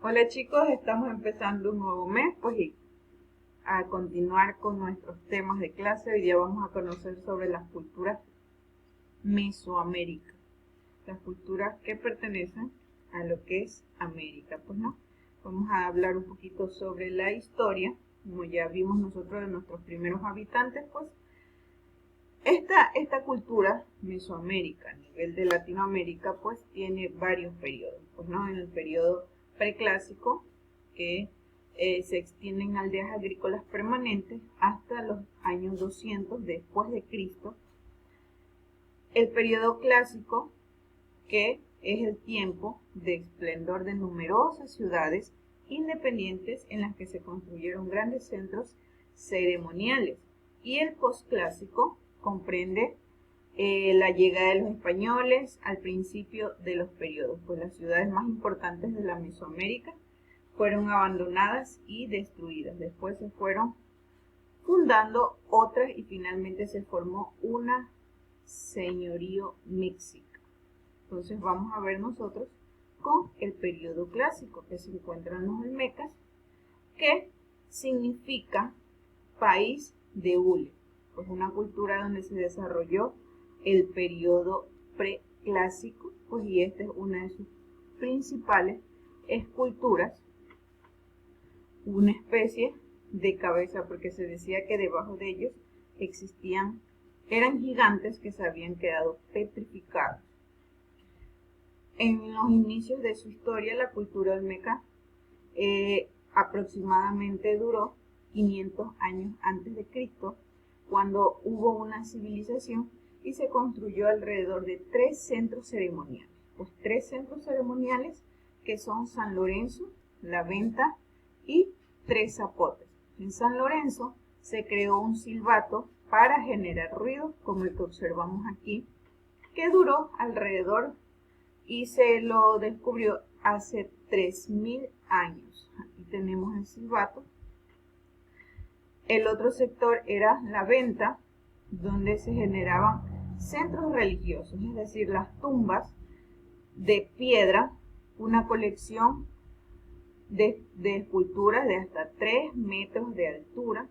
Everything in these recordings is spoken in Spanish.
Hola chicos, estamos empezando un nuevo mes, y a continuar con nuestros temas de clase. Hoy día vamos a conocer sobre las culturas Mesoamérica, las culturas que pertenecen a lo que es América. Vamos a hablar un poquito sobre la historia, como ya vimos nosotros de nuestros primeros habitantes. Esta cultura Mesoamérica a nivel de Latinoamérica tiene varios periodos, en el periodo preclásico, que se extienden aldeas agrícolas permanentes hasta los años 200 después de Cristo. El periodo clásico, que es el tiempo de esplendor de numerosas ciudades independientes en las que se construyeron grandes centros ceremoniales. Y el posclásico comprende la llegada de los españoles al principio de los periodos, las ciudades más importantes de la Mesoamérica fueron abandonadas y destruidas. Después se fueron fundando otras y finalmente se formó una señorío mexica. Entonces vamos a ver nosotros con el periodo clásico, que se encuentran los olmecas, que significa país de hule, una cultura donde se desarrolló el periodo preclásico, y esta es una de sus principales esculturas, una especie de cabeza, porque se decía que debajo de ellos eran gigantes que se habían quedado petrificados. En los inicios de su historia, la cultura olmeca aproximadamente duró 500 años antes de Cristo, cuando hubo una civilización y se construyó alrededor de 3 centros ceremoniales. 3 centros ceremoniales que son San Lorenzo, La Venta y Tres Zapotes. En San Lorenzo se creó un silbato para generar ruido, como el que observamos aquí, que duró alrededor y se lo descubrió hace 3000 años. Aquí tenemos el silbato. El otro sector era La Venta, donde se generaban centros religiosos, es decir, las tumbas de piedra, una colección de esculturas de hasta 3 metros de altura,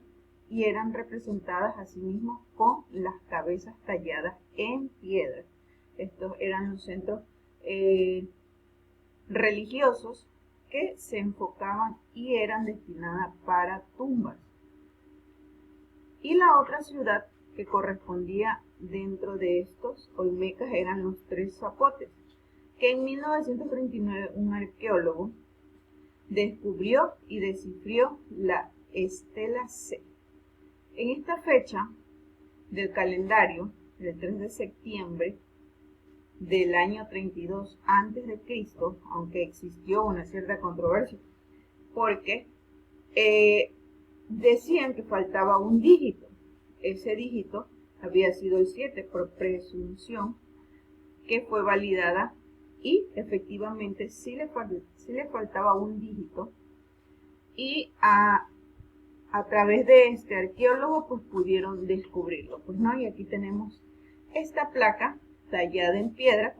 y eran representadas asimismo con las cabezas talladas en piedra. Estos eran los centros religiosos que se enfocaban y eran destinadas para tumbas. Y la otra ciudad que correspondía dentro de estos olmecas eran los Tres Zapotes, que en 1939 un arqueólogo descubrió y descifró la estela C. En esta fecha del calendario, el 3 de septiembre del año 32 a.C., aunque existió una cierta controversia, porque decían que faltaba un dígito. Ese dígito había sido el 7 por presunción, que fue validada, y efectivamente sí le faltaba un dígito, y a través de este arqueólogo pudieron descubrirlo. Y aquí tenemos esta placa tallada en piedra,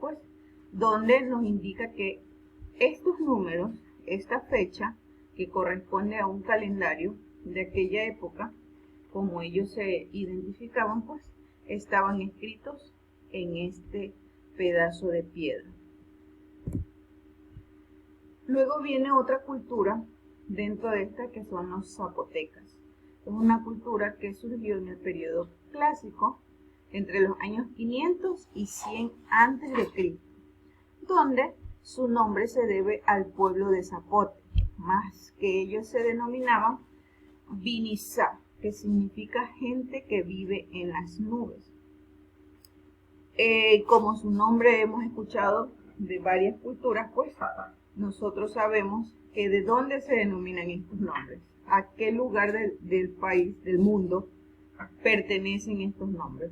donde nos indica que estos números, esta fecha, que corresponde a un calendario de aquella época, como ellos se identificaban, estaban escritos en este pedazo de piedra. Luego viene otra cultura dentro de esta, que son los zapotecas. Es una cultura que surgió en el periodo clásico, entre los años 500 y 100 a.C., donde su nombre se debe al pueblo de Zapote, más que ellos se denominaban Vinizá, que significa gente que vive en las nubes. Como su nombre hemos escuchado de varias culturas, nosotros sabemos que de dónde se denominan estos nombres, a qué lugar del país, del mundo, pertenecen estos nombres.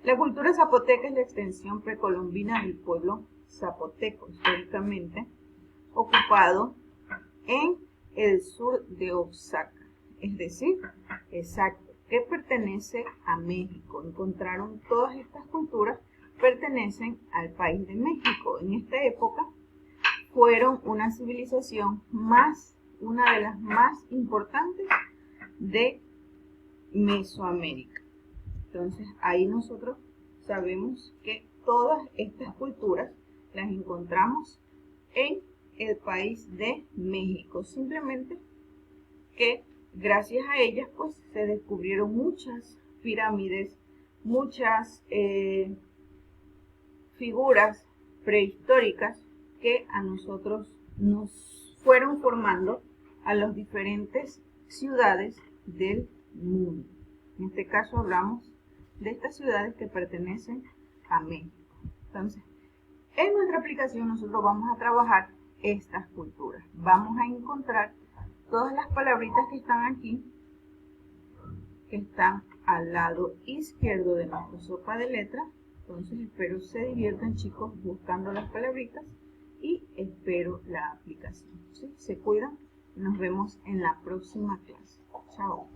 La cultura zapoteca es la extensión precolombina del pueblo zapoteco, históricamente ocupado en el sur de Oaxaca, es decir, que pertenece a México. Encontraron todas estas culturas pertenecen al país de México. En esta época fueron una civilización una de las más importantes de Mesoamérica. Entonces ahí nosotros sabemos que todas estas culturas las encontramos en el país de México. Simplemente que gracias a ellas pues se descubrieron muchas pirámides, muchas figuras prehistóricas que a nosotros nos fueron formando a las diferentes ciudades del mundo. En este caso hablamos de estas ciudades que pertenecen a México. Entonces, en nuestra aplicación nosotros vamos a trabajar estas culturas. Vamos a encontrar todas las palabritas que están aquí, que están al lado izquierdo de nuestra sopa de letras. Entonces espero se diviertan, chicos, buscando las palabritas y espero la aplicación. ¿Sí? Se cuidan. Nos vemos en la próxima clase. Chao.